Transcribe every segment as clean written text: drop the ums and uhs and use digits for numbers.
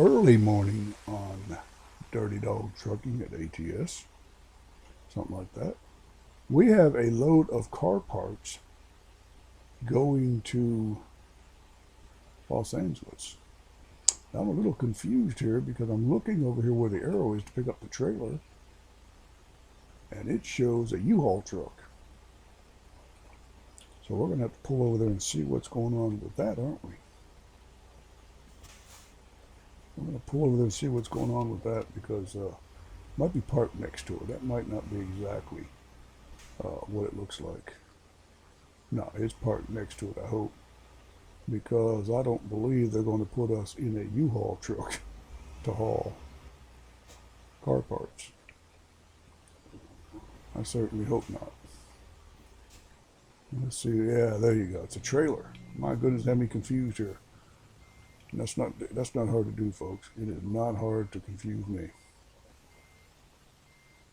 early morning on Dirty Dog Trucking at ATS, something like that. We have a load of car parts going to Los Angeles. Now, I'm a little confused here because I'm looking over here where the arrow is to pick up the trailer, and it shows a U-Haul truck. So we're going to have to pull over there and see what's going on with that, aren't we? I'm going to pull over there and see what's going on with that because it might be parked next to it. That might not be exactly what it looks like. No, it's parked next to it, I hope, because I don't believe they're going to put us in a U-Haul truck to haul car parts. I certainly hope not. Let's see. Yeah, there you go. It's a trailer. My goodness, had me confused here. And that's not hard to do, folks. It is not hard to confuse me.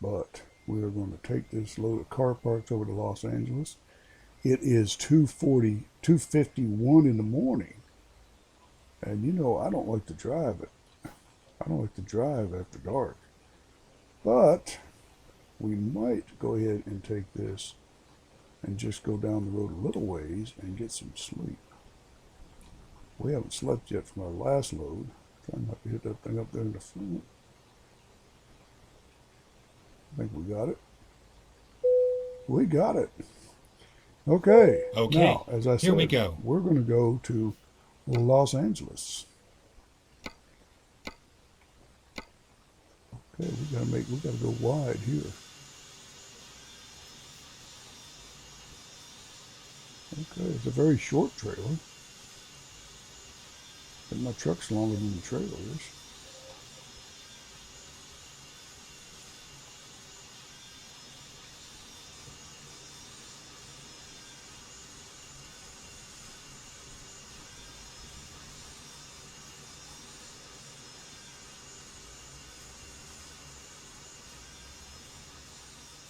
But we are going to take this load of car parts over to Los Angeles. It is 2:51 in the morning. And you know, I don't like to drive it. I don't like to drive after dark. But we might go ahead and take this and just go down the road a little ways and get some sleep. We haven't slept yet from our last load. Trying not to hit that thing up there in the front. I think we got it. We got it. Okay. Okay, Now, as I here we said, go. we're going to go to Los Angeles. Okay, we gotta go wide here. Okay, it's a very short trailer. But my truck's longer than the trailer is.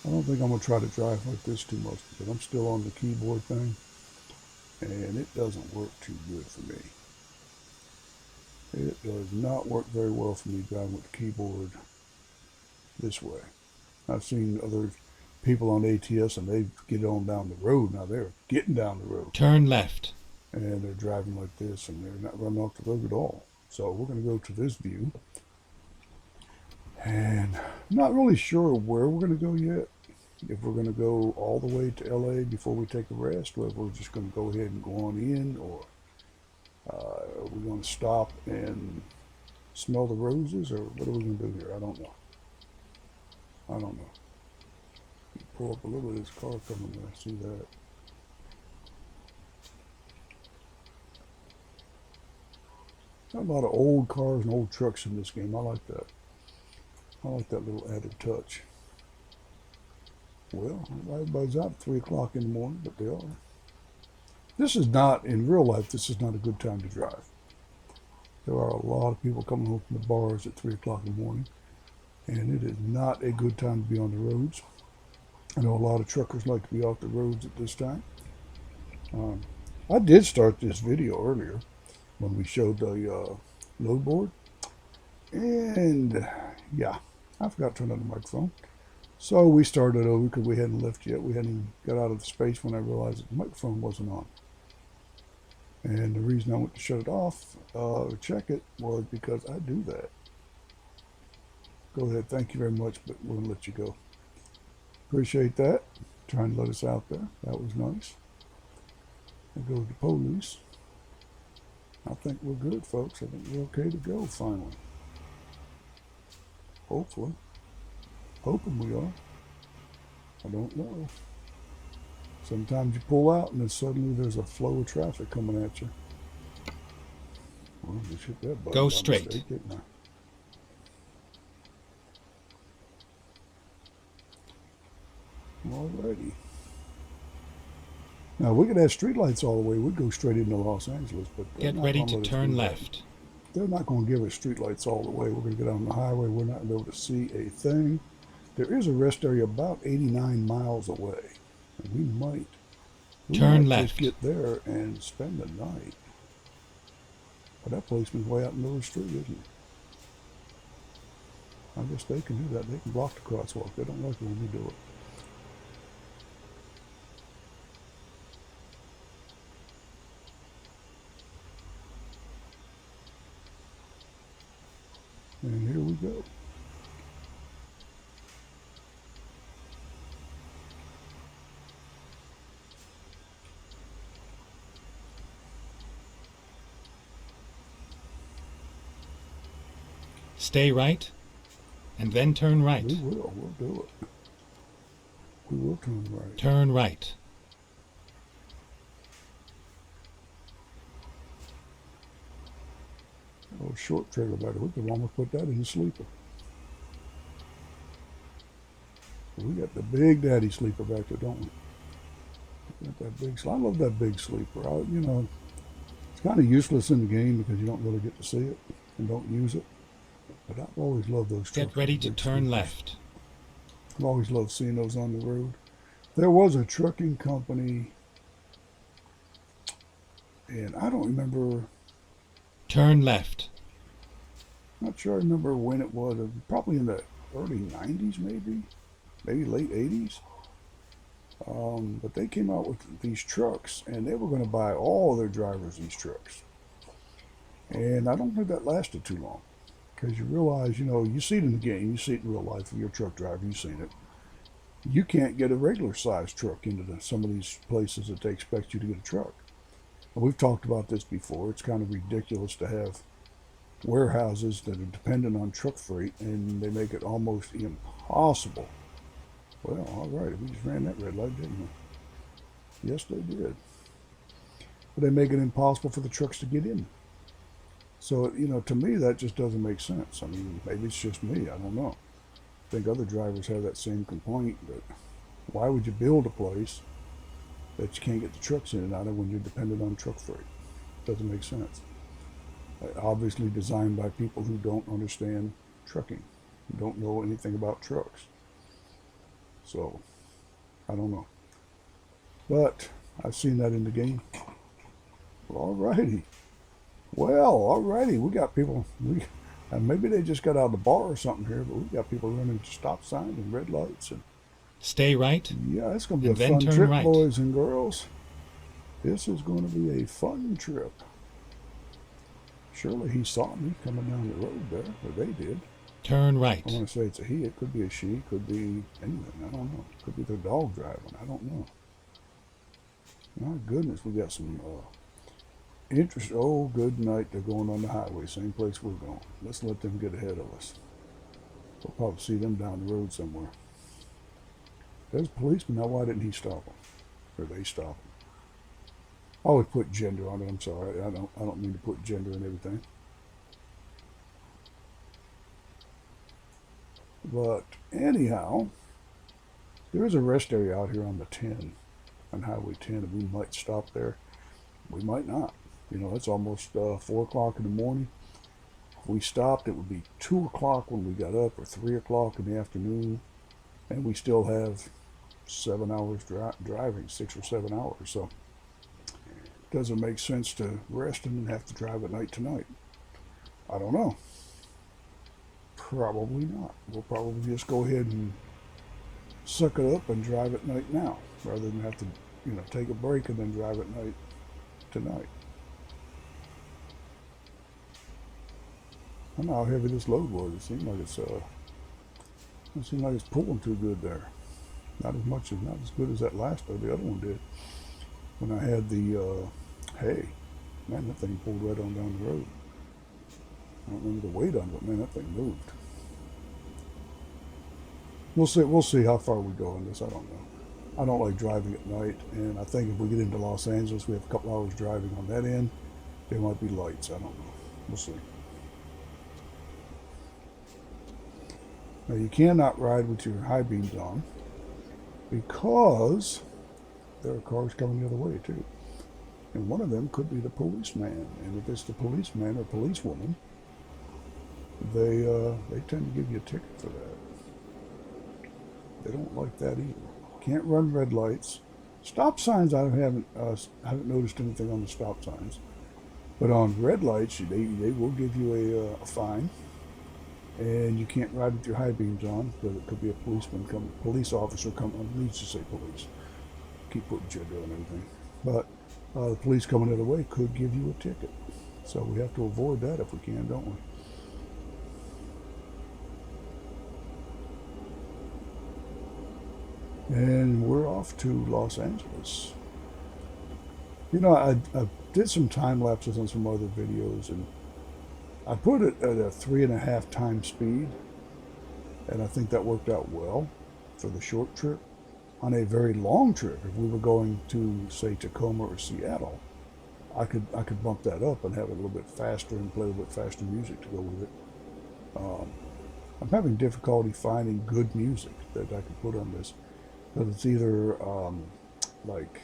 I don't think I'm going to try to drive like this too much because I'm still on the keyboard thing and it doesn't work too good for me. It does not work very well for me driving with the keyboard this way. I've seen other people on ATS and they get on down the road. Now they're getting down the road Turn left. and they're driving like this and they're not running off the road at all. So we're going to go to this view. And I'm not really sure where we're going to go yet. If we're going to go all the way to LA before we take a rest, or if we're just going to go ahead and go on in, or are we going to stop and smell the roses, or what are we going to do here? I don't know. I don't know. Pull up a little bit of this car coming there. I see that. Got a lot of old cars and old trucks in this game. I like that. I like that little added touch. Well, everybody's out at 3 o'clock in the morning, but they are. This is not, in real life, this is not a good time to drive. There are a lot of people coming home from the bars at 3 o'clock in the morning, and it is not a good time to be on the roads. I know a lot of truckers like to be off the roads at this time. I did start this video earlier when we showed the load board, and yeah, I forgot to turn on the microphone. So we started over because we hadn't left yet. We hadn't even got out of the space when I realized that the microphone wasn't on. And the reason I went to shut it off, check it, was because I do that. Go ahead, thank you very much, but we're going to let you go. Appreciate that. Trying to let us out there. That was nice. There goes the police. I think we're good, folks. I think we're okay to go finally. Hopefully. Hoping we are. I don't know. Sometimes you pull out and then suddenly there's a flow of traffic coming at you. Well, just hit that button Go by straight. mistake, didn't I? Alrighty. Now, we could have streetlights all the way. We'd go straight into Los Angeles, but Get ready to turn left. They're not going to give us streetlights all the way. We're going to get on the highway. We're not going to be able to see a thing. There is a rest area about 89 miles away. And we might Turn just left. get there and spend the night. But that policeman's way out in the middle of the street, isn't he? I guess they can do that. They can block the crosswalk. They don't like it when we do it. And here we go. Stay right, and then turn right. We will. We'll do it. We will turn right. Turn right. Oh, short trailer back there. We could almost put that in the sleeper. We got the big daddy sleeper back there, don't we? We got that big. I love that big sleeper. It's kind of useless in the game because you don't really get to see it and don't use it. But I've always loved those trucks. Get ready to big turn sleepers. left. I've always loved seeing those on the road. There was a trucking company, and I don't remember. Turn left. Not sure I remember when it was. Probably in the early '90s, maybe late '80s. But they came out with these trucks, and they were going to buy all their drivers these trucks. And I don't think that lasted too long, because you realize, you see it in the game, you see it in real life. If you're a truck driver, you've seen it. You can't get a regular sized truck into some of these places that they expect you to get a truck. And we've talked about this before. It's kind of ridiculous to have warehouses that are dependent on truck freight, and they make it almost impossible. Well, all right, we just ran that red light, didn't we? Yes, they did. But they make it impossible for the trucks to get in. So, to me, that just doesn't make sense. I mean, maybe it's just me. I don't know. I think other drivers have that same complaint, but why would you build a place that you can't get the trucks in and out of when you're dependent on truck freight? Doesn't make sense. Obviously designed by people who don't understand trucking, who don't know anything about trucks. So, I don't know. But I've seen that in the game. Well, alrighty. Well, alrighty. We got people. And maybe they just got out of the bar or something here, but we got people running stop signs and red lights. And Stay right. yeah, it's going to be And a then fun turn trip, right. boys and girls. This is going to be a fun trip. Surely he saw me coming down the road there, or they did. Turn right. I want to say it's a he. It could be a she. Could be anything. I don't know. Could be their dog driving. I don't know. My goodness, we got some interest. Oh, good night. They're going on the highway, same place we're going. Let's let them get ahead of us. We'll probably see them down the road somewhere. There's a policeman. Now, why didn't he stop them? Or they stop him? I always put gender on it. I'm sorry. I don't mean to put gender in everything. But anyhow, there is a rest area out here on the 10, on Highway 10, and we might stop there. We might not. It's almost 4 o'clock in the morning. If we stopped, it would be 2 o'clock when we got up, or 3 o'clock in the afternoon, and we still have 7 hours driving, 6 or 7 hours. So it doesn't make sense to rest and then have to drive at night tonight. I don't know. Probably not. We'll probably just go ahead and suck it up and drive at night now, rather than have to, take a break and then drive at night tonight. I don't know how heavy this load was. It seemed like it's pulling too good there. Not as good as that last or the other one did. When I had the hay, man, that thing pulled right on down the road. I don't remember the weight on it, but man, that thing moved. We'll see how far we go in this. I don't know. I don't like driving at night, and I think if we get into Los Angeles, we have a couple hours driving on that end. There might be lights. I don't know. We'll see. Now, you cannot ride with your high beams on because there are cars coming the other way too. And one of them could be the policeman. And if it's the policeman or policewoman, they tend to give you a ticket for that. They don't like that either. Can't run red lights. Stop signs, I haven't noticed anything on the stop signs. But on red lights, they will give you a fine. and you can't ride with your high beams on, because it could be a police officer come. I need to say police. Keep putting gender on everything, but the police coming the other way could give you a ticket. So we have to avoid that if we can, don't we? And we're off to Los Angeles. You know, I did some time lapses on some other videos, and I put it at a 3.5 times speed, and I think that worked out well for the short trip. On a very long trip, if we were going to, say, Tacoma or Seattle, I could bump that up and have it a little bit faster and play a little bit faster music to go with it. Um, I'm having difficulty finding good music that I can put on this, because it's either like,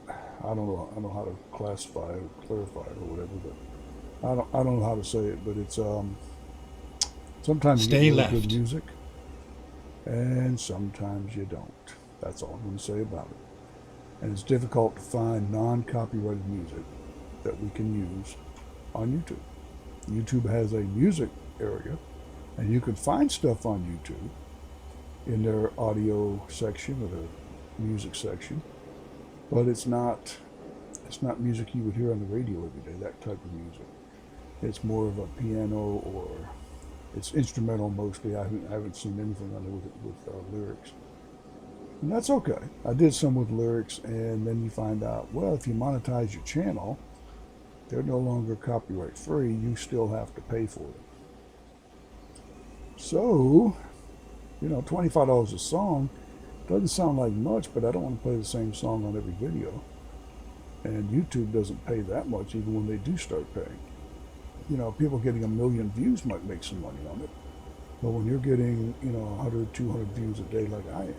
I don't know how to classify it or clarify it or whatever, but I don't know how to say it, but it's sometimes you get Stay really good left. music and sometimes you don't. That's all I'm going to say about it. And it's difficult to find non-copyrighted music that we can use on YouTube. YouTube has a music area, and you can find stuff on YouTube in their audio section or their music section, but it's not music you would hear on the radio every day. That type of music. It's more of a piano, or it's instrumental mostly. I haven't seen anything on it with lyrics, and that's okay. I did some with lyrics, and then you find out, well, if you monetize your channel, they're no longer copyright free. You still have to pay for it. So, $25 a song doesn't sound like much, but I don't want to play the same song on every video. And YouTube doesn't pay that much even when they do start paying. People getting 1 million views might make some money on it. But when you're getting, 100, 200 views a day like I am,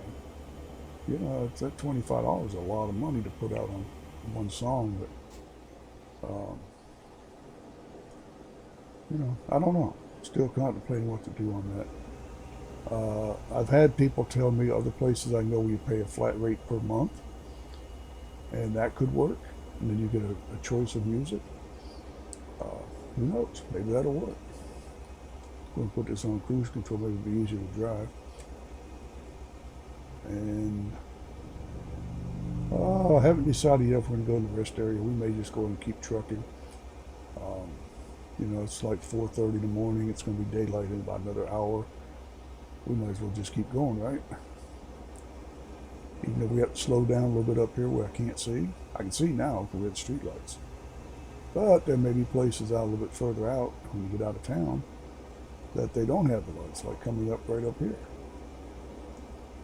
it's that $25 is a lot of money to put out on one song. But, I don't know. Still contemplating what to do on that. I've had people tell me other places I know where you pay a flat rate per month, and that could work. And then you get a choice of music. Who knows? Maybe that'll work. We'll put this on cruise control. Maybe it'll be easier to drive. And I haven't decided yet if we're going to go in the rest area. We may just go and keep trucking. Um, it's like 4:30 in the morning. It's going to be daylight in about another hour. We might as well just keep going, right? Even if we have to slow down a little bit up here where I can't see. I can see now because we have street lights. But there may be places out a little bit further out when you get out of town that they don't have the lights, like coming up right up here.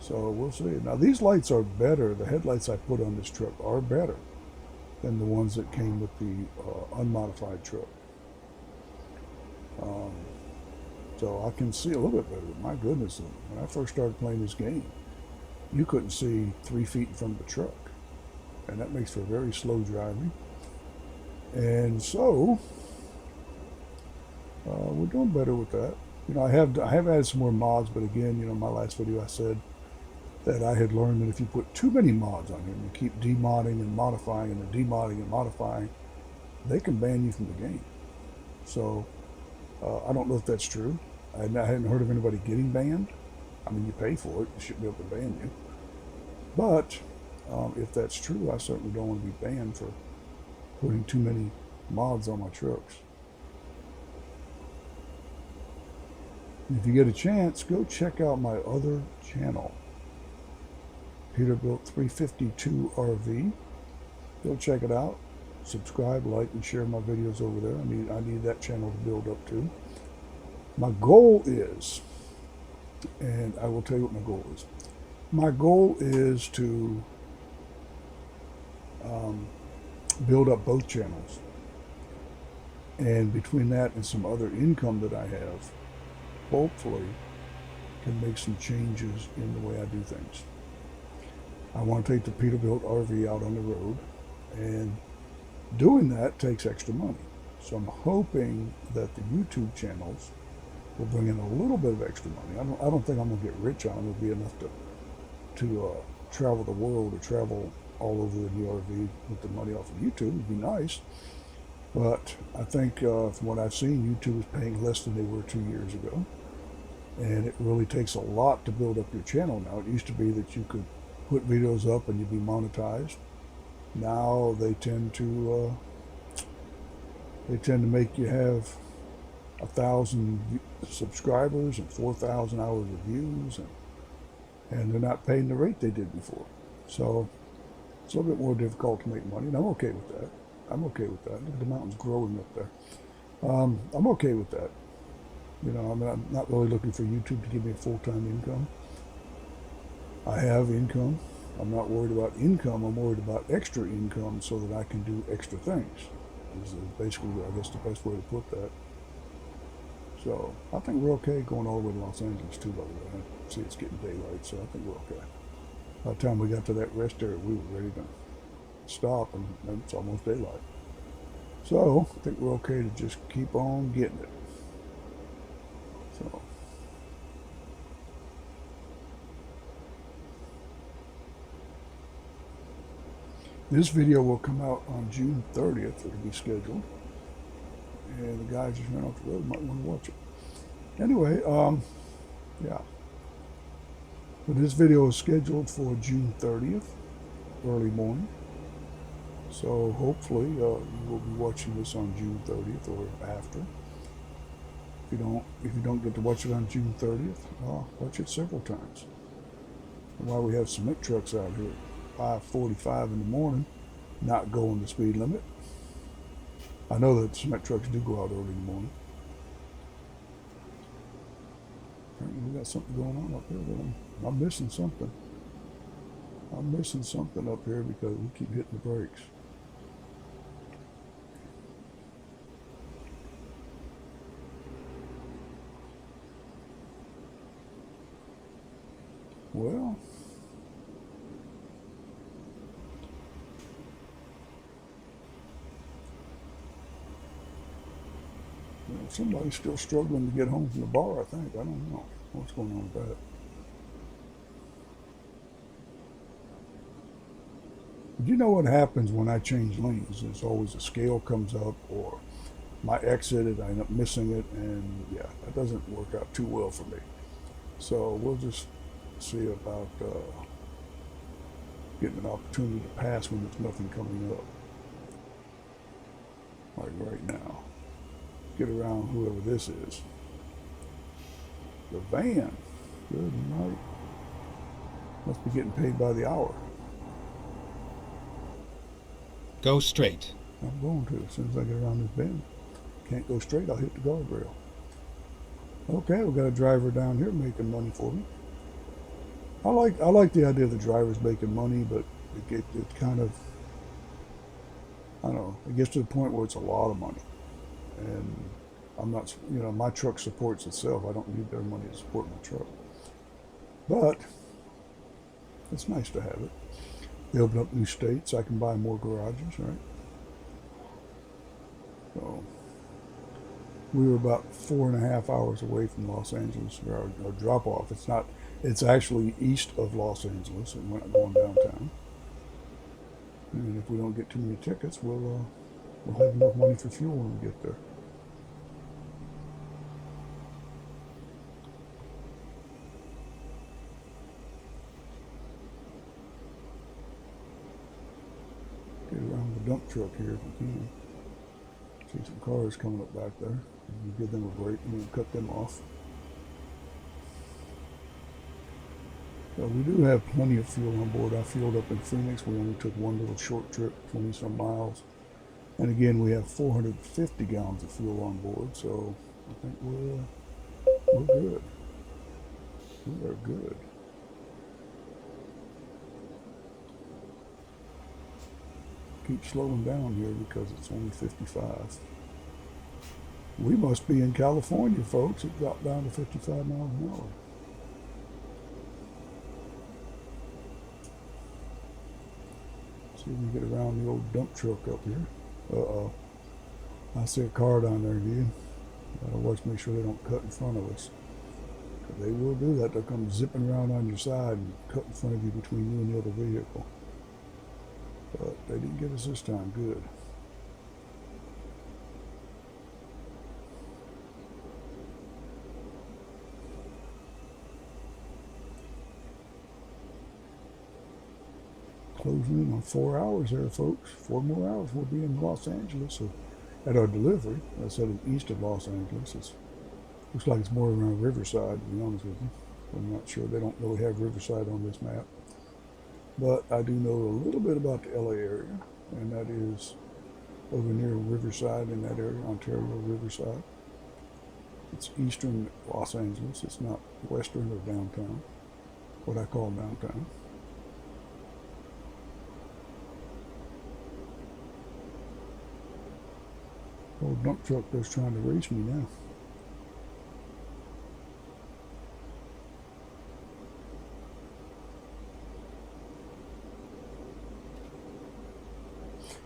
So we'll see. Now these lights are better. The headlights I put on this truck are better than the ones that came with the unmodified truck. Um, so I can see a little bit better. But my goodness, when I first started playing this game, you couldn't see 3 feet in front of the truck. And that makes for very slow driving. And so, we're doing better with that. I have added some more mods, but again, in my last video I said that I had learned that if you put too many mods on here and you keep demodding and modifying and then demodding and modifying, they can ban you from the game. So, I don't know if that's true. I hadn't heard of anybody getting banned. I mean, you pay for it, you shouldn't be able to ban you. But if that's true, I certainly don't want to be banned for putting too many mods on my trucks. If you get a chance, go check out my other channel, Peterbilt 352 RV. Go check it out. Subscribe, like, and share my videos over there. I need that channel to build up to. My goal is, and I will tell you what my goal is. My goal is to build up both channels. And between that and some other income that I have, hopefully can make some changes in the way I do things. I want to take the Peterbilt RV out on the road, and doing that takes extra money. So I'm hoping that the YouTube channels will bring in a little bit of extra money. I don't think I'm going to get rich on them. It'll be enough to travel the world or travel all over in the RV with the money off of YouTube. It'd be nice. But I think from what I've seen, YouTube is paying less than they were 2 years ago. And it really takes a lot to build up your channel now. It used to be that you could put videos up and you'd be monetized. Now they tend to make you have 1,000 subscribers and 4,000 hours of views, and they're not paying the rate they did before. So it's a little bit more difficult to make money, and I'm okay with that. I'm okay with that. Look at the mountains growing up there. I'm okay with that. You know, I'm not really looking for YouTube to give me a full-time income. I have income. I'm not worried about income. I'm worried about extra income so that I can do extra things. Is basically, I guess, the best way to put that. So I think we're okay going all the way to Los Angeles too, by the way. I see it's getting daylight, so I think we're okay. By the time we got to that rest area, we were ready to stop, and it's almost daylight. So I think we're okay to just keep on getting it. So this video will come out on June 30th. It'll be scheduled. And the guy just ran off the road. Might want to watch it. Anyway, yeah. But this video is scheduled for June 30th, early morning. So hopefully you will be watching this on June 30th or after. If you don't get to watch it on June 30th, watch it several times. And while we have cement trucks out here at 5:45 in the morning, not going the speed limit. I know that cement trucks do go out early in the morning. Apparently we got something going on up here. I'm missing something. I'm missing something up here because we keep hitting the brakes. Well, somebody's still struggling to get home from the bar, I think. I don't know what's going on with that. But you know what happens when I change lanes? There's always a scale comes up or my exit and I end up missing it, and yeah, that doesn't work out too well for me. So we'll just see about getting an opportunity to pass when there's nothing coming up. Like right now. Get around whoever this is. The van. Good night. Must be getting paid by the hour. Go straight. I'm going to as soon as I get around this bend. Can't go straight, I'll hit the guardrail. Okay, we got a driver down here making money for me. I like the idea of the drivers making money, but it kind of, I don't know, it gets to the point where it's a lot of money. And I'm not, my truck supports itself. I don't need their money to support my truck. But it's nice to have it. They open up new states. I can buy more garages, right? So we were about 4.5 hours away from Los Angeles, or our drop off. It's actually east of Los Angeles, and we're not going downtown. And if we don't get too many tickets, we'll have enough money for fuel when we get there. Get around the dump truck here if we can. See some cars coming up back there. You give them a break and then cut them off. So we do have plenty of fuel on board. I fueled up in Phoenix. We only took one little short trip, 20 some miles. And again, we have 450 gallons of fuel on board, so I think we're good. We are good. Keep slowing down here because it's only 55. We must be in California, folks. It dropped down to 55 miles an hour. See if we can get around the old dump truck up here. Uh-oh. I see a car down there again. Gotta watch, make sure they don't cut in front of us. They will do that. They'll come zipping around on your side and cut in front of you between you and the other vehicle. But they didn't get us this time. Good. 4 hours there, folks. 4 more hours, we'll be in Los Angeles at our delivery. I said east of Los Angeles. It looks like it's more around Riverside, to be honest with you. I'm not sure. They don't really have Riverside on this map. But I do know a little bit about the LA area, and that is over near Riverside in that area, Ontario Riverside. It's eastern Los Angeles. It's not western or downtown, what I call downtown. Old dump truck that's trying to race me now.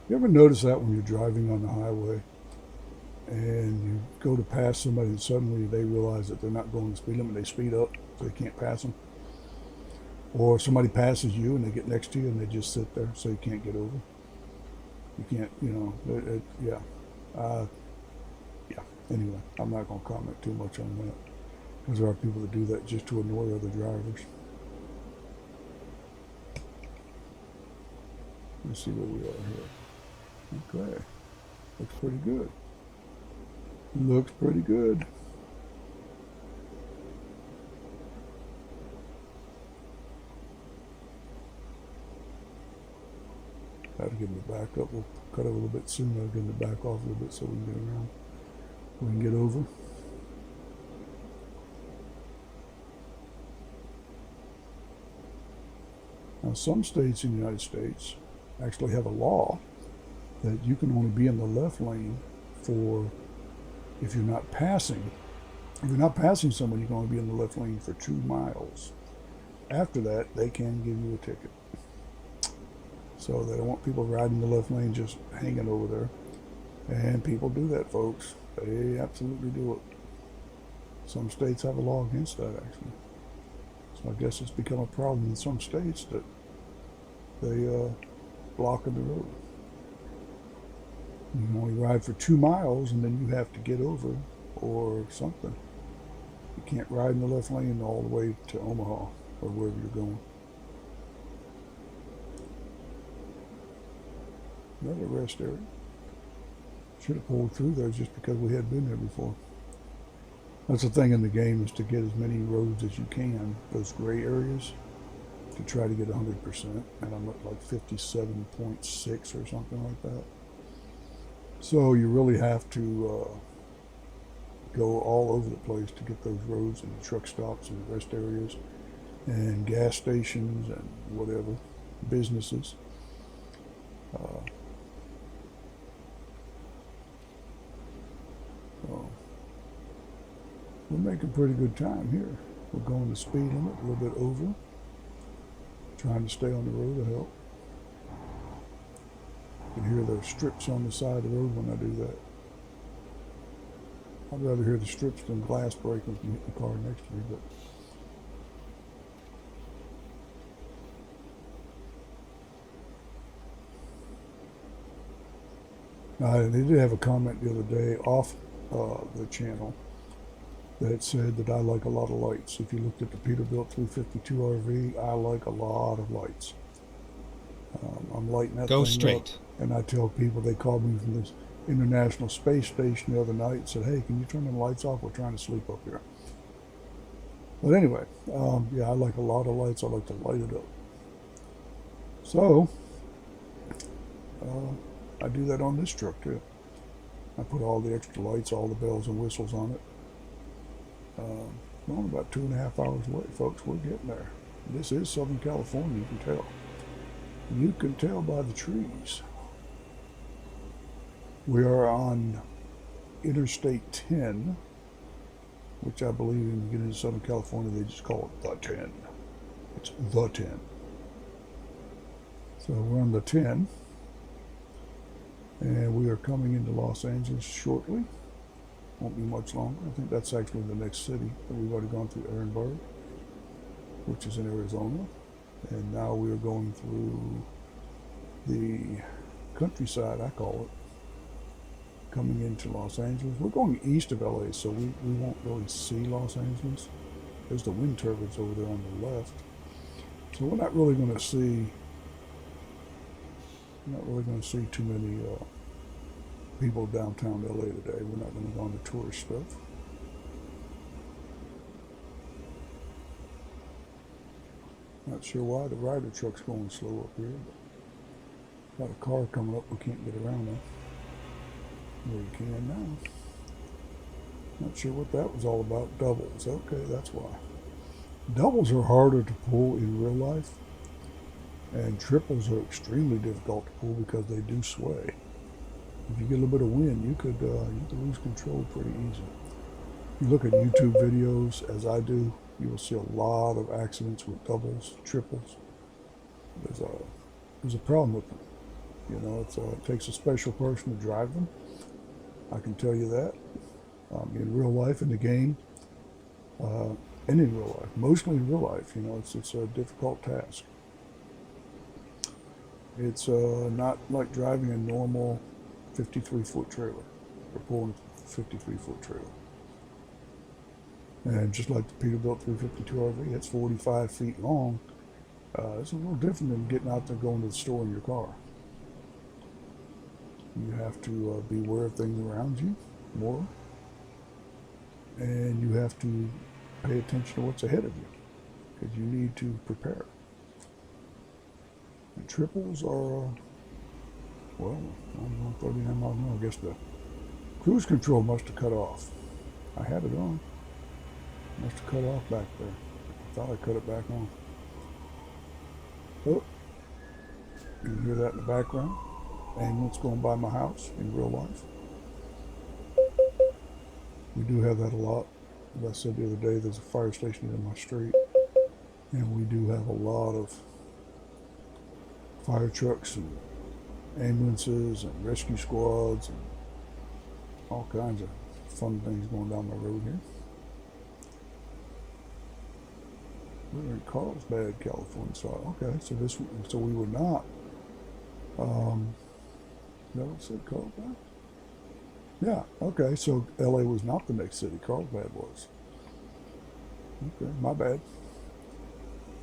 You ever notice that when you're driving on the highway and you go to pass somebody and suddenly they realize that they're not going the speed limit, they speed up so they can't pass them? Or somebody passes you and they get next to you and they just sit there so you can't get over? You can't, yeah. Yeah. Anyway, I'm not going to comment too much on that because there are people that do that just to annoy other drivers. Let's see where we are here. Okay. Looks pretty good. Looks pretty good. That'll give me back up. We'll cut over a little bit soon. That'll give me back off a little bit so we can get around. We can get over. Now, some states in the United States actually have a law that you can only be in the left lane for, if you're not passing someone, you can only be in the left lane for 2 miles. After that, they can give you a ticket. So they don't want people riding the left lane just hanging over there. And people do that, folks. They absolutely do it. Some states have a law against that, actually. So I guess it's become a problem in some states that they blocking the road. You can only ride for 2 miles and then you have to get over or something. You can't ride in the left lane all the way to Omaha or wherever you're going. Another rest area. Should have pulled through there just because we had been there before. That's the thing in the game, is to get as many roads as you can, those gray areas, to try to get 100%. And I'm at like 57.6 or something like that. So you really have to go all over the place to get those roads and the truck stops and rest areas and gas stations and whatever, businesses. So we're making pretty good time here. We're going the speed limit, a little bit over. Trying to stay on the road to help. You can hear the strips on the side of the road when I do that. I'd rather hear the strips than glass breaking from hitting the car next to me, but they did have a comment the other day off the channel that said that I like a lot of lights. If you looked at the Peterbilt 352 RV, I like a lot of lights. I'm lighting that Go thing straight. up, and I tell people, they called me from this International Space Station the other night and said, hey, can you turn them lights off? We're trying to sleep up here. But anyway, yeah, I like a lot of lights. I like to light it up. So, I do that on this truck too. I put all the extra lights, all the bells and whistles on it. We're only about 2.5 hours away, folks. We're getting there. This is Southern California, you can tell. You can tell by the trees. We are on Interstate 10, which I believe when you get into Southern California, they just call it the 10. It's the 10. So we're on the 10, and we are coming into Los Angeles shortly. Won't be much longer. I think that's actually the next city. We've already gone through Ehrenberg, which is in Arizona, and now we are going through the countryside, I call it, coming into Los Angeles. We're going east of LA, so we won't really see Los Angeles. There's the wind turbines over there on the left. So we're not really going to see Not really going to see too many people downtown LA today. We're not going to go on the tourist stuff. Not sure why the Ryder truck's going slow up here, but got a car coming up we can't get around on. Well, you can now. Not sure what that was all about. Doubles. Okay, that's why. Doubles are harder to pull in real life, and triples are extremely difficult to pull because they do sway. If you get a little bit of wind, you could lose control pretty easy. You look at YouTube videos, as I do, you will see a lot of accidents with doubles, triples. There's a problem with them. You know, it takes a special person to drive them. I can tell you that. In real life, in the game, and in real life, mostly in real life, you know, it's a difficult task. It's not like driving a normal 53-foot trailer or pulling a 53-foot trailer. And just like the Peterbilt 352 RV, it's 45 feet long. It's a little different than getting out there going to the store in your car. You have to be aware of things around you more, and you have to pay attention to what's ahead of you because you need to prepare. And triples are, well, I'm 39 miles an hour. I guess the cruise control must have cut off. I had it on. Must have cut off back there. I thought I cut it back on. Oh, you can hear that in the background. Ambulance going by my house in real life. We do have that a lot. As I said the other day, there's a fire station in my street, and we do have a lot of fire trucks and ambulances and rescue squads and all kinds of fun things going down my road here. We're in Carlsbad, California. So okay, so we were not. That what it said, Carlsbad? Yeah. Okay. So LA was not the next city. Carlsbad was. Okay. My bad.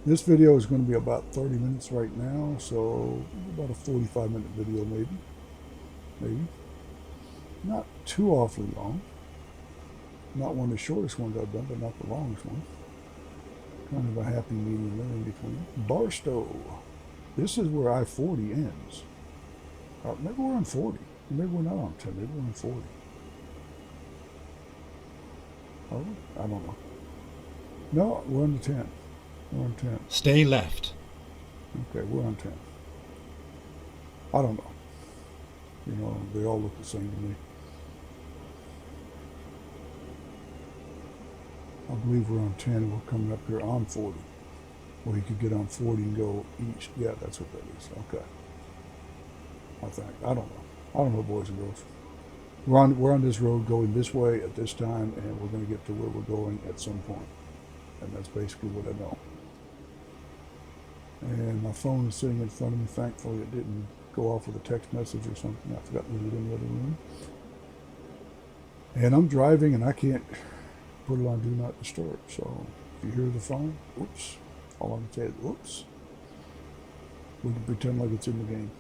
This video is going to be about 30 minutes right now, so about a 45-minute video, maybe. Not too awfully long. Not one of the shortest ones I've done, but not the longest one. Kind of a happy medium there in between. Barstow. This is where I-40 ends. Maybe we're on 40. Maybe we're not on 10. Maybe we're on 40. Oh, I don't know. No, we're on the 10. We're on 10. Stay left. Okay, we're on 10. I don't know. You know, they all look the same to me. I believe we're on 10 and we're coming up here on 40. Well, you could get on 40 and go east. Yeah, that's what that is. Okay. I think. I don't know. I don't know, boys and girls. We're on this road going this way at this time, and we're going to get to where we're going at some point. And that's basically what I know. And my phone is sitting in front of me. Thankfully, it didn't go off with a text message or something. I forgot to leave it in the other room. And I'm driving, and I can't put it on Do Not Disturb. So if you hear the phone, oops. All I can say is, oops. We can pretend like it's in the game.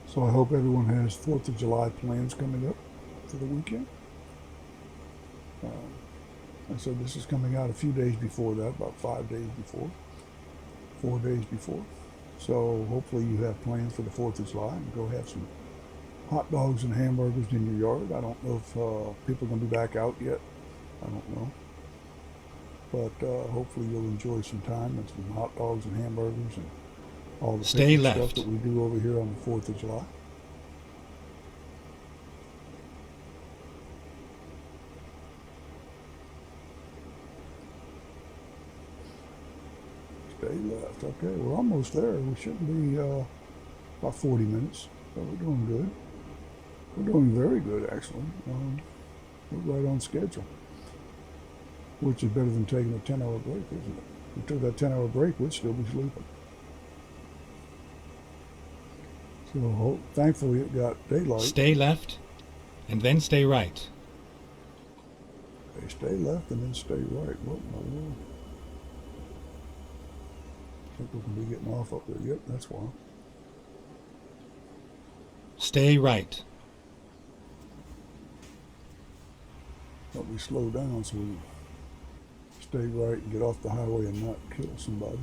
So I hope everyone has 4th of July plans coming up for the weekend. I said this is coming out a few days before that, about 5 days before, 4 days before. So hopefully you have plans for the 4th of July and go have some hot dogs and hamburgers in your yard. I don't know if people are going to be back out yet. I don't know. But hopefully you'll enjoy some time and some hot dogs and hamburgers and all the Stay stuff left. that we do over here on the 4th of July. Stay left. Okay, we're almost there. We shouldn't be about 40 minutes. So we're doing good. We're doing very good, actually. We're right on schedule, which is better than taking a 10-hour break, isn't it? If we took that 10-hour break, we'd still be sleeping. So thankfully it got daylight. Stay left. and then stay right. Okay, stay left and then stay right. What in the world? I think we can be getting off up there. Yep, that's why. Stay right. Hope we slow down so we stay right and get off the highway and not kill somebody.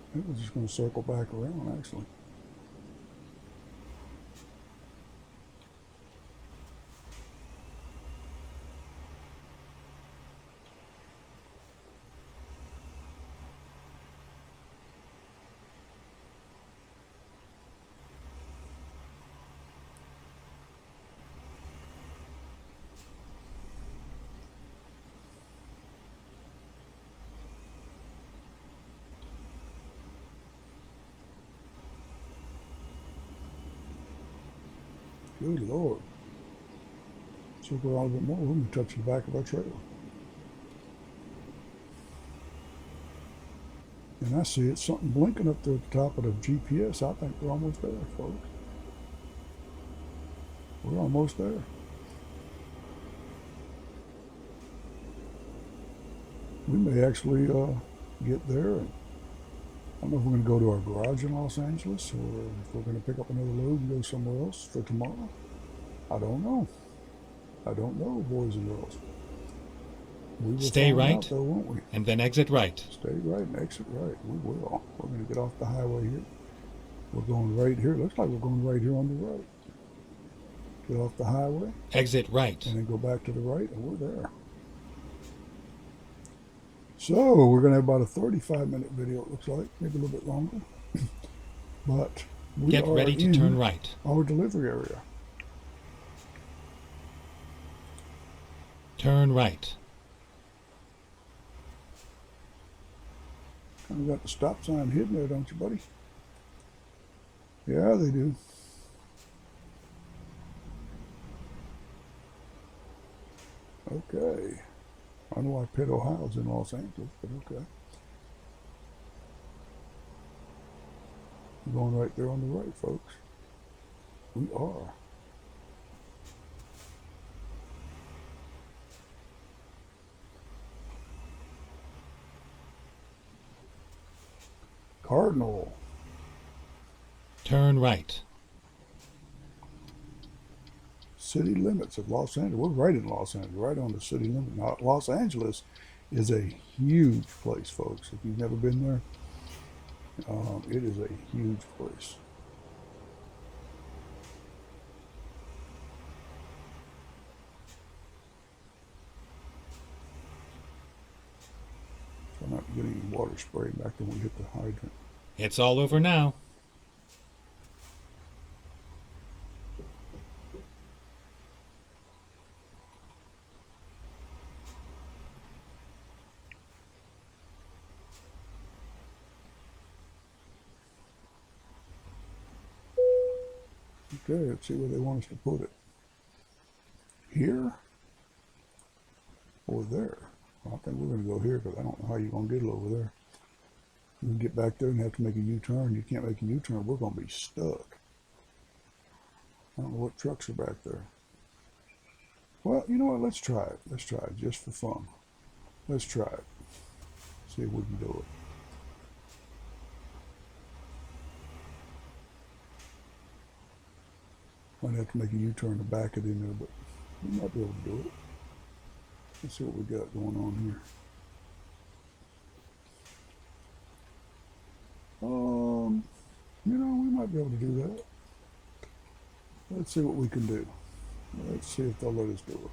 I think we're just going to circle back around, actually. Good Lord. Circle around a bit more, we're going to touch the back of our trailer. And I see it's something blinking up there at the top of the GPS. I think we're almost there, folks. We're almost there. We may actually get there. And I don't know if we're going to go to our garage in Los Angeles or if we're going to pick up another load and go somewhere else for tomorrow. I don't know. I don't know, boys and girls. We will Stay find right, out, though, won't we? and then exit right. Stay right and exit right. We will. We're going to get off the highway here. We're going right here. Looks like we're going right here on the right. Get off the highway. Exit right. And then go back to the right, and we're there. So we're going to have about a 35-minute video, it looks like. Maybe a little bit longer. But we Get are ready to in turn right. our delivery area. Turn right. Kind of got the stop sign hidden there, don't you, buddy? Yeah, they do. Okay. I know why Pitt, Ohio's in Los Angeles, but okay. We're going right there on the right, folks. We are. Cardinal. Turn right. City limits of Los Angeles. We're right in Los Angeles, right on the city limit. Now, Los Angeles is a huge place, folks. If you've never been there, it is a huge place. Try not to get any water spray back when we hit the hydrant. It's all over now. Okay, let's see where they want us to put it. Here or there? Well, I think we're going to go here because I don't know how you're going to get it over there. You can get back there and have to make a U-turn. You can't make a U-turn. We're going to be stuck. I don't know what trucks are back there. Well, you know what? Let's try it. Let's try it just for fun. Let's try it. See if we can do it. Might have to make a U-turn to back it in there, but we might be able to do it. Let's see what we got going on here. You know, we might be able to do that. Let's see what we can do. Let's see if they'll let us do it.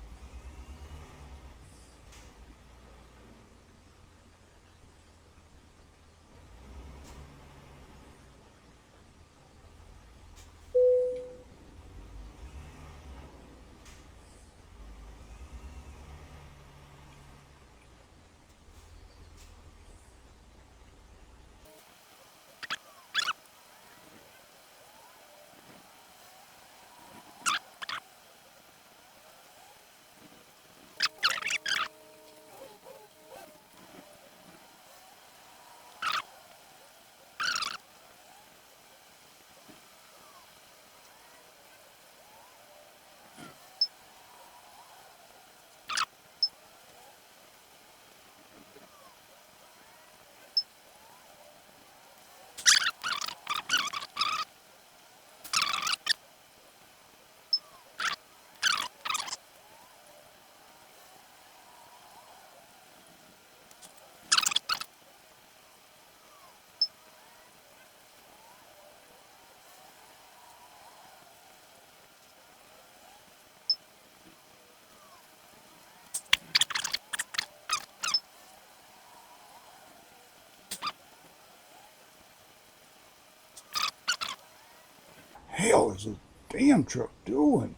hell is this damn truck doing?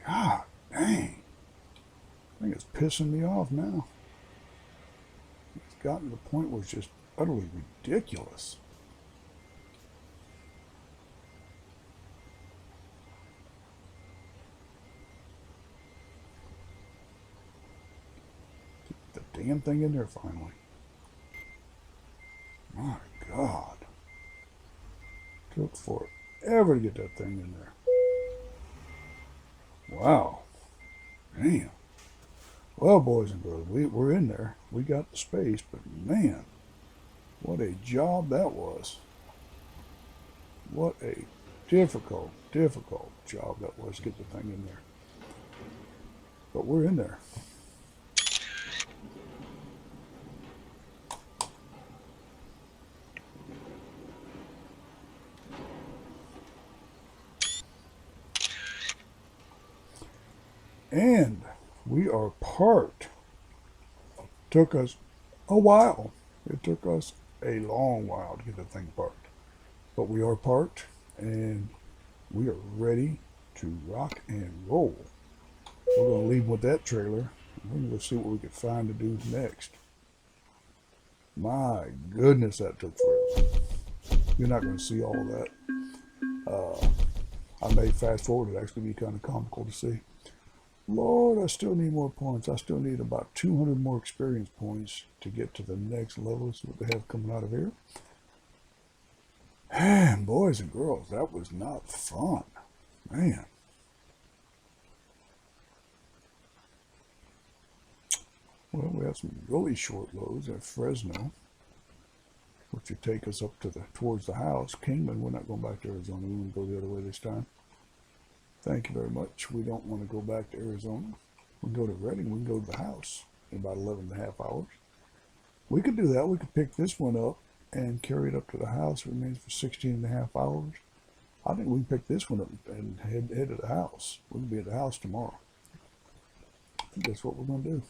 God dang. I think it's pissing me off now. It's gotten to the point where it's just utterly ridiculous. Get the damn thing in there finally. My God. Took forever to get that thing in there. Wow. Damn. Well, boys and girls, we're in there. We got the space, but man, what a job that was. What a difficult job that was to get the thing in there. But we're in there. And we are parked. Took us a while. It took us a long while to get the thing parked. But we are parked and we are ready to rock and roll. We're going to leave with that trailer. We're going to go see what we can find to do next. My goodness, that took forever. You're not going to see all of that. I may fast forward. It'd actually be kind of comical to see. Lord, I still need more points. I still need about 200 more experience points to get to the next level. See what they have coming out of here. And boys and girls, that was not fun. Man. Well, we have some really short loads at Fresno, which would take us up to towards the house. Kingman, we're not going back to Arizona. We want to go the other way this time. Thank you very much. We don't want to go back to Arizona. We can go to Redding. We can go to the house in about 11 and a half hours. We could do that. We could pick this one up and carry it up to the house. It remains for 16 and a half hours. I think we can pick this one up and head to the house. We can be at the house tomorrow. I think that's what we're going to do.